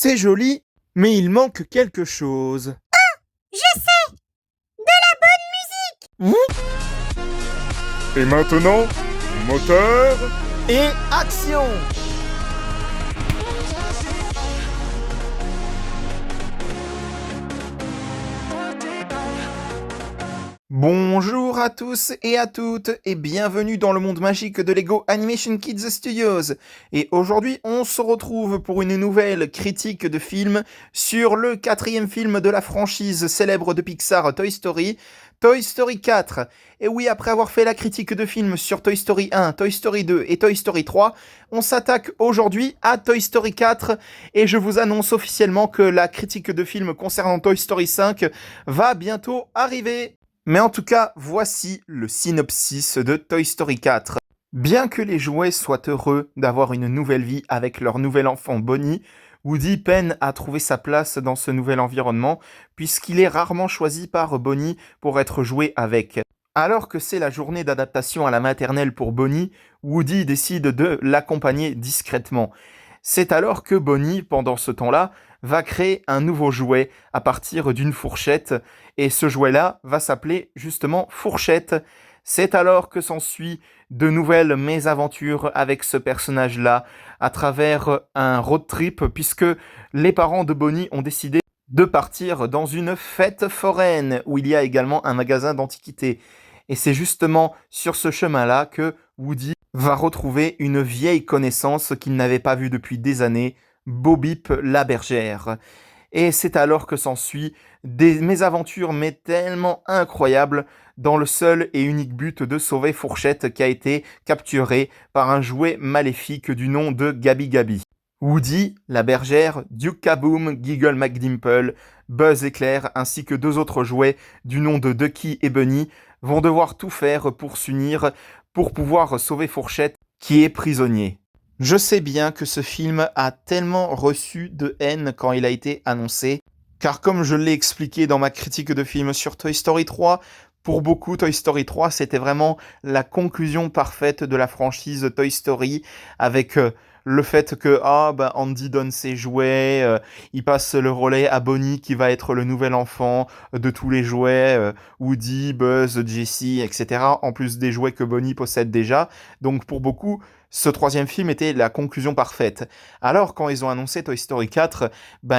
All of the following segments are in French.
C'est joli, mais il manque quelque chose. Je sais! De la bonne musique! Et maintenant, moteur. Et action! Bonjour à tous et à toutes et bienvenue dans le monde magique de Lego Animation Kids Studios. Et aujourd'hui, on se retrouve pour une nouvelle critique de film sur le quatrième film de la franchise célèbre de Pixar Toy Story, Toy Story 4. Et oui, après avoir fait la critique de film sur Toy Story 1, Toy Story 2 et Toy Story 3, on s'attaque aujourd'hui à Toy Story 4 et je vous annonce officiellement que la critique de film concernant Toy Story 5 va bientôt arriver. Mais en tout cas, voici le synopsis de Toy Story 4. Bien que les jouets soient heureux d'avoir une nouvelle vie avec leur nouvel enfant Bonnie, Woody peine à trouver sa place dans ce nouvel environnement puisqu'il est rarement choisi par Bonnie pour être joué avec. Alors que c'est la journée d'adaptation à la maternelle pour Bonnie, Woody décide de l'accompagner discrètement. C'est alors que Bonnie, pendant ce temps-là, va créer un nouveau jouet à partir d'une fourchette, et ce jouet-là va s'appeler justement Fourchette. C'est alors que s'ensuit de nouvelles mésaventures avec ce personnage-là, à travers un road trip, puisque les parents de Bonnie ont décidé de partir dans une fête foraine, où il y a également un magasin d'antiquités. Et c'est justement sur ce chemin-là que Woody va retrouver une vieille connaissance qu'il n'avait pas vue depuis des années, Bo Peep la bergère. Et c'est alors que s'ensuit des mésaventures mais tellement incroyables dans le seul et unique but de sauver Fourchette qui a été capturée par un jouet maléfique du nom de Gabi Gabi. Woody, la bergère, Duke Kaboom, Giggle McDimple, Buzz Éclair ainsi que deux autres jouets du nom de Ducky et Bunny vont devoir tout faire pour s'unir pour pouvoir sauver Fourchette qui est prisonnier. Je sais bien que ce film a tellement reçu de haine quand il a été annoncé, car comme je l'ai expliqué dans ma critique de film sur Toy Story 3, pour beaucoup, Toy Story 3, c'était vraiment la conclusion parfaite de la franchise Toy Story, avec le fait que Andy donne ses jouets, il passe le relais à Bonnie qui va être le nouvel enfant de tous les jouets, Woody, Buzz, Jessie, etc. En plus des jouets que Bonnie possède déjà. Donc pour beaucoup, ce troisième film était la conclusion parfaite. Alors quand ils ont annoncé Toy Story 4,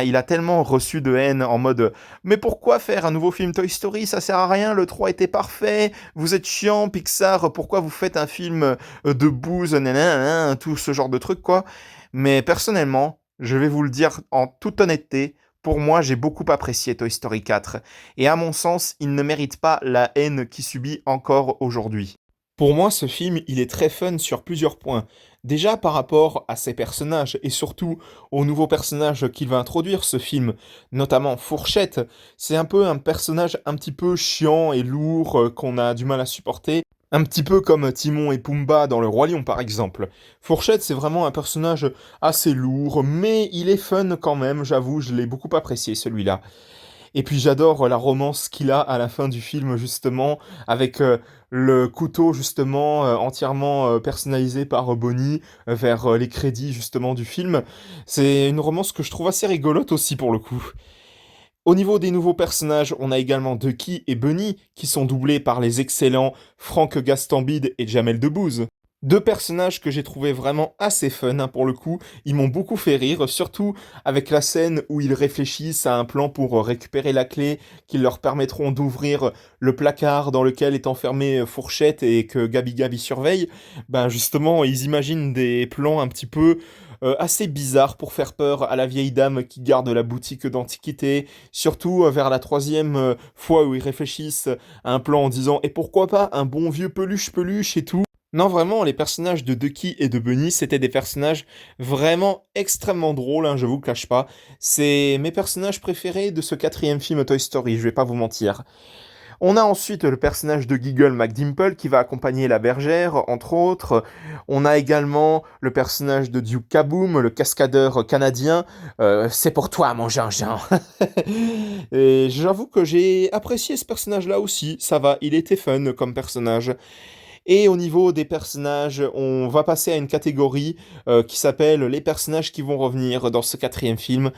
il a tellement reçu de haine en mode « Mais pourquoi faire un nouveau film Toy Story? Ça sert à rien, le 3 était parfait, vous êtes chiant Pixar, pourquoi vous faites un film de bouse, nanana, tout ce genre de trucs quoi. » Mais personnellement, je vais vous le dire en toute honnêteté, pour moi, j'ai beaucoup apprécié Toy Story 4. Et à mon sens, il ne mérite pas la haine qu'il subit encore aujourd'hui. Pour moi, ce film, il est très fun sur plusieurs points. Déjà par rapport à ses personnages et surtout aux nouveaux personnages qu'il va introduire ce film, notamment Fourchette. C'est un peu un personnage un petit peu chiant et lourd qu'on a du mal à supporter. Un petit peu comme Timon et Pumba dans Le Roi Lion par exemple. Fourchette, c'est vraiment un personnage assez lourd, mais il est fun quand même, j'avoue, je l'ai beaucoup apprécié celui-là. Et puis j'adore la romance qu'il a à la fin du film justement, avec le couteau justement entièrement personnalisé par Bonnie vers les crédits justement du film. C'est une romance que je trouve assez rigolote aussi pour le coup. Au niveau des nouveaux personnages, on a également Ducky et Bunny qui sont doublés par les excellents Franck Gastambide et Jamel Debbouze. Deux personnages que j'ai trouvé vraiment assez fun pour le coup, ils m'ont beaucoup fait rire, surtout avec la scène où ils réfléchissent à un plan pour récupérer la clé qui leur permettront d'ouvrir le placard dans lequel est enfermée Fourchette et que Gabi Gabi surveille. Justement, ils imaginent des plans un petit peu assez bizarres pour faire peur à la vieille dame qui garde la boutique d'antiquité, surtout vers la troisième fois où ils réfléchissent à un plan en disant «Et pourquoi pas un bon vieux peluche et tout?» Non, vraiment, les personnages de Ducky et de Bunny, c'était des personnages vraiment extrêmement drôles, je vous le cache pas. C'est mes personnages préférés de ce quatrième film Toy Story, je vais pas vous mentir. On a ensuite le personnage de Giggle McDimple qui va accompagner la bergère, entre autres. On a également le personnage de Duke Kaboom, le cascadeur canadien. C'est pour toi, mon Jean-Jean. Et j'avoue que j'ai apprécié ce personnage-là aussi. Ça va, il était fun comme personnage. Et au niveau des personnages, on va passer à une catégorie qui s'appelle les personnages qui vont revenir dans ce quatrième film.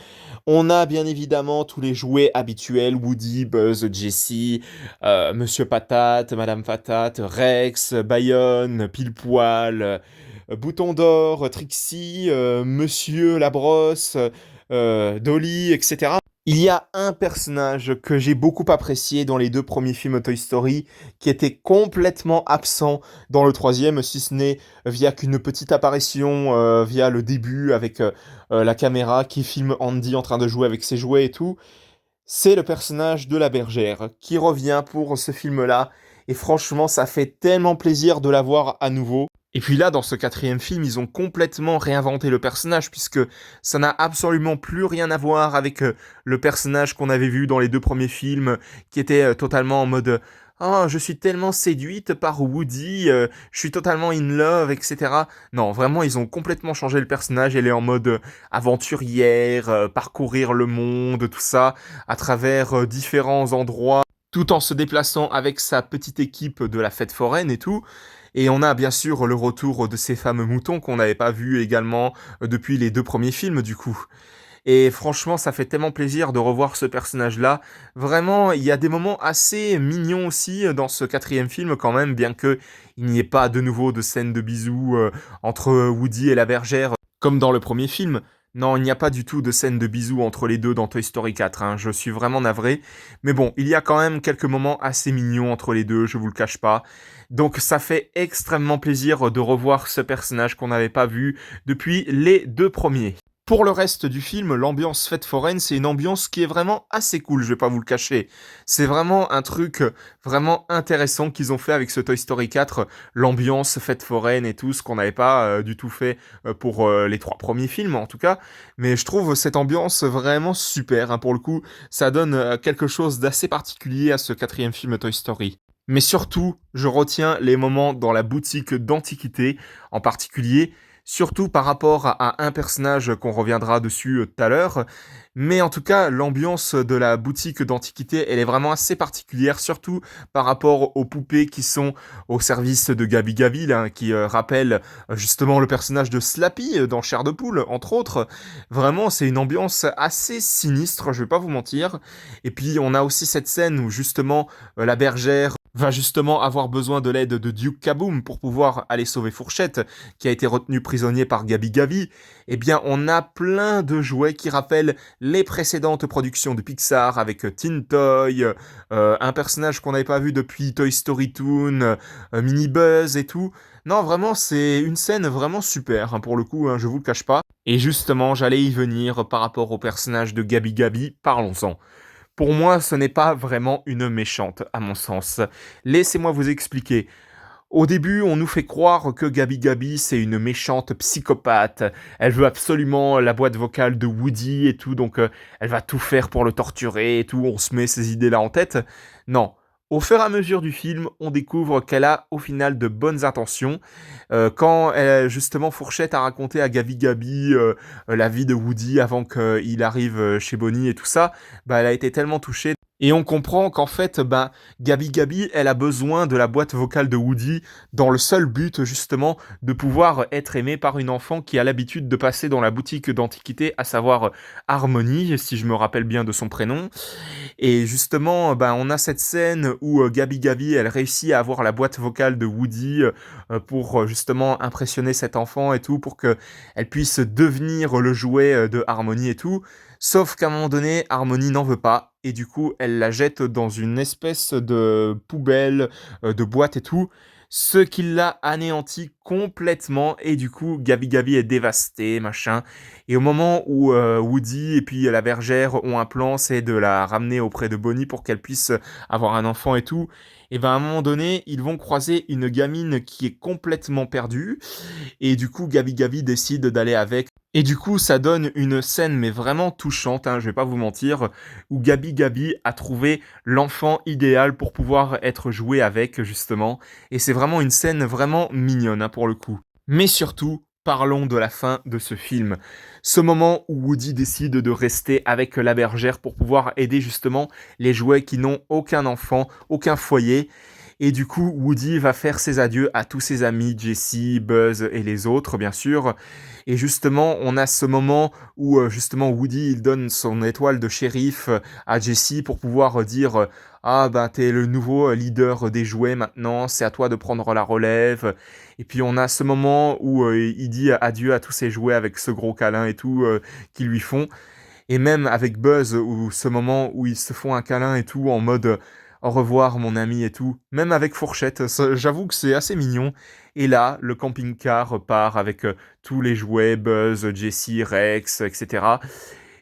On a bien évidemment tous les jouets habituels, Woody, Buzz, Jessie, Monsieur Patate, Madame Patate, Rex, Bayonne, Pile-Poil, Bouton d'Or, Trixie, Monsieur Labrosse, Dolly, etc. Il y a un personnage que j'ai beaucoup apprécié dans les deux premiers films Toy Story, qui était complètement absent dans le troisième, si ce n'est via qu'une petite apparition via le début avec la caméra qui filme Andy en train de jouer avec ses jouets et tout. C'est le personnage de la bergère qui revient pour ce film-là. Et franchement, ça fait tellement plaisir de la voir à nouveau. Et puis là, dans ce quatrième film, ils ont complètement réinventé le personnage, puisque ça n'a absolument plus rien à voir avec le personnage qu'on avait vu dans les deux premiers films, qui était totalement en mode «Oh, je suis tellement séduite par Woody, je suis totalement in love, etc.» Non, vraiment, ils ont complètement changé le personnage. Elle est en mode aventurière, parcourir le monde, tout ça, à travers différents endroits, tout en se déplaçant avec sa petite équipe de la fête foraine et tout. Et on a bien sûr le retour de ces fameux moutons qu'on n'avait pas vus également depuis les deux premiers films du coup. Et franchement, ça fait tellement plaisir de revoir ce personnage-là. Vraiment, il y a des moments assez mignons aussi dans ce quatrième film quand même, bien que il n'y ait pas de nouveau de scène de bisous entre Woody et la bergère comme dans le premier film. Non, il n'y a pas du tout de scène de bisous entre les deux dans Toy Story 4, hein. Je suis vraiment navré. Mais bon, il y a quand même quelques moments assez mignons entre les deux, je vous le cache pas. Donc ça fait extrêmement plaisir de revoir ce personnage qu'on n'avait pas vu depuis les deux premiers. Pour le reste du film, l'ambiance fête foraine, c'est une ambiance qui est vraiment assez cool, je vais pas vous le cacher. C'est vraiment un truc vraiment intéressant qu'ils ont fait avec ce Toy Story 4, l'ambiance fête foraine et tout, ce qu'on n'avait pas du tout fait pour les trois premiers films en tout cas. Mais je trouve cette ambiance vraiment super, hein, pour le coup, ça donne quelque chose d'assez particulier à ce quatrième film Toy Story. Mais surtout, je retiens les moments dans la boutique d'antiquité, en particulier, surtout par rapport à un personnage qu'on reviendra dessus tout à l'heure. Mais en tout cas, l'ambiance de la boutique d'antiquité, elle est vraiment assez particulière, surtout par rapport aux poupées qui sont au service de Gabi Gabi, là, qui rappellent justement le personnage de Slappy dans Chair de Poule, entre autres. Vraiment, c'est une ambiance assez sinistre, je vais pas vous mentir. Et puis, on a aussi cette scène où justement la bergère va justement avoir besoin de l'aide de Duke Kaboom pour pouvoir aller sauver Fourchette, qui a été retenu prisonnier par Gabi Gabi. Eh bien, on a plein de jouets qui rappellent les précédentes productions de Pixar avec Tin Toy, un personnage qu'on n'avait pas vu depuis Toy Story Toon, Mini Buzz et tout. Non, vraiment, c'est une scène vraiment super, hein, pour le coup, hein, je vous le cache pas. Et justement, j'allais y venir par rapport au personnage de Gabi Gabi, parlons-en. Pour moi, ce n'est pas vraiment une méchante, à mon sens. Laissez-moi vous expliquer. Au début, on nous fait croire que Gabi Gabi, c'est une méchante psychopathe. Elle veut absolument la boîte vocale de Woody et tout, donc elle va tout faire pour le torturer et tout. On se met ces idées-là en tête. Non. Au fur et à mesure du film, on découvre qu'elle a au final de bonnes intentions. Quand justement Fourchette a raconté à Gabi Gabi la vie de Woody avant qu'il arrive chez Bonnie et tout ça, bah elle a été tellement touchée. Et on comprend qu'en fait, bah, Gabi Gabi, elle a besoin de la boîte vocale de Woody dans le seul but, justement, de pouvoir être aimée par une enfant qui a l'habitude de passer dans la boutique d'antiquité, à savoir Harmony, si je me rappelle bien de son prénom. Et justement, bah, on a cette scène où Gabi Gabi, elle réussit à avoir la boîte vocale de Woody pour justement impressionner cet enfant et tout, pour qu'elle puisse devenir le jouet de Harmony et tout. Sauf qu'à un moment donné, Harmony n'en veut pas, et du coup, elle la jette dans une espèce de poubelle, de boîte et tout, ce qui l'a anéanti complètement, et du coup, Gabi Gabi est dévastée, machin. Et au moment où Woody et puis la bergère ont un plan, c'est de la ramener auprès de Bonnie pour qu'elle puisse avoir un enfant et tout, et ben à un moment donné, ils vont croiser une gamine qui est complètement perdue, et du coup, Gabi Gabi décide d'aller avec. Et du coup, ça donne une scène, mais vraiment touchante, hein, je vais pas vous mentir, où Gabi Gabi a trouvé l'enfant idéal pour pouvoir être joué avec, justement. Et c'est vraiment une scène vraiment mignonne, hein, pour le coup. Mais surtout, parlons de la fin de ce film. Ce moment où Woody décide de rester avec la bergère pour pouvoir aider justement les jouets qui n'ont aucun enfant, aucun foyer. Et du coup, Woody va faire ses adieux à tous ses amis, Jessie, Buzz et les autres, bien sûr. Et justement, on a ce moment où justement Woody il donne son étoile de shérif à Jessie pour pouvoir dire ah ben t'es le nouveau leader des jouets maintenant, c'est à toi de prendre la relève. Et puis on a ce moment où il dit adieu à tous ses jouets avec ce gros câlin et tout qu'ils lui font. Et même avec Buzz, ou ce moment où ils se font un câlin et tout, en mode au revoir mon ami et tout. Même avec Fourchette, j'avoue que c'est assez mignon. Et là, le camping-car part avec tous les jouets, Buzz, Jessie, Rex, etc.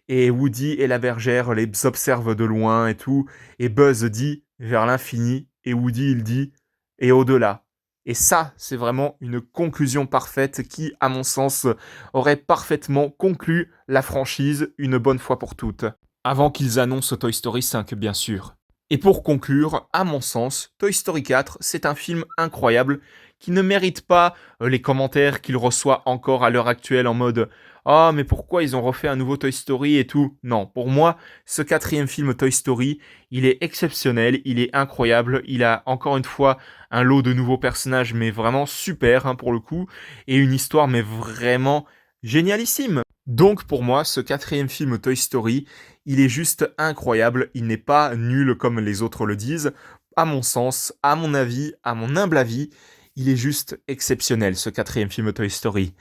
Et Woody et la bergère les observent de loin et tout. Et Buzz dit vers l'infini, et Woody il dit et au-delà. Et ça, c'est vraiment une conclusion parfaite qui, à mon sens, aurait parfaitement conclu la franchise une bonne fois pour toutes. Avant qu'ils annoncent Toy Story 5, bien sûr. Et pour conclure, à mon sens, Toy Story 4, c'est un film incroyable qui ne mérite pas les commentaires qu'il reçoit encore à l'heure actuelle en mode «Ah, mais pourquoi ils ont refait un nouveau Toy Story et tout ?» Non, pour moi, ce quatrième film Toy Story, il est exceptionnel, il est incroyable, il a encore une fois un lot de nouveaux personnages, mais vraiment super hein, pour le coup, et une histoire mais vraiment génialissime. Donc pour moi, ce quatrième film Toy Story, il est juste incroyable, il n'est pas nul comme les autres le disent. À mon sens, à mon avis, à mon humble avis, il est juste exceptionnel ce quatrième film Toy Story.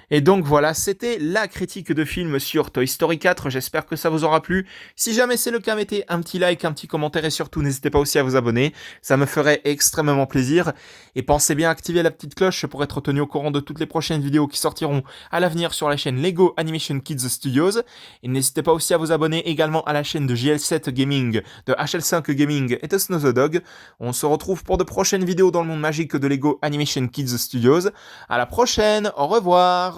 Et donc voilà, c'était la critique de film sur Toy Story 4, j'espère que ça vous aura plu. Si jamais c'est le cas, mettez un petit like, un petit commentaire et surtout n'hésitez pas aussi à vous abonner, ça me ferait extrêmement plaisir. Et pensez bien à activer la petite cloche pour être tenu au courant de toutes les prochaines vidéos qui sortiront à l'avenir sur la chaîne Lego Animation Kids Studios. Et n'hésitez pas aussi à vous abonner également à la chaîne de JL7 Gaming, de HL5 Gaming et de Snow the Dog. On se retrouve pour de prochaines vidéos dans le monde magique de Lego Animation Kids Studios. À la prochaine, au revoir!